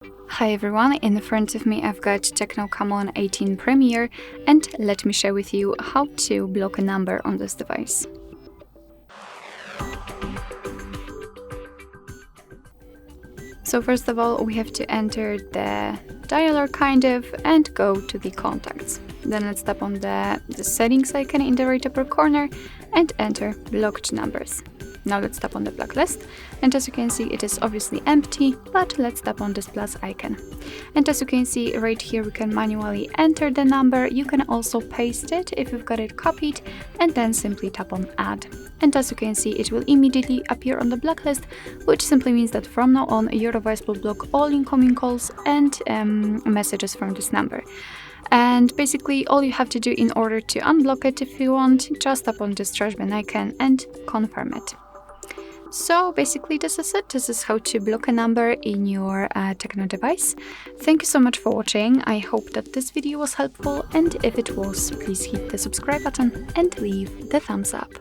Hi everyone, in front of me I've got TECNO Camon 18 Premier, and let me share with you how to block a number on this device. So first of all, we have to enter the dialer and go to the contacts. Then let's tap on the settings icon in the right upper corner and enter blocked numbers. Now let's tap on the blacklist, and as you can see it is obviously empty, but let's tap on this plus icon. And as you can see right here we can manually enter the number. You can also paste it if you've got it copied, and then simply tap on add. And as you can see it will immediately appear on the blacklist, which simply means that from now on your device will block all incoming calls and messages from this number. And basically all you have to do in order to unblock it, if you want, just tap on this trash bin icon and confirm it. So basically this is it. This is how to block a number in your TECNO device. Thank you so much for watching. I hope that this video was helpful, and if it was, please hit the subscribe button and leave the thumbs up.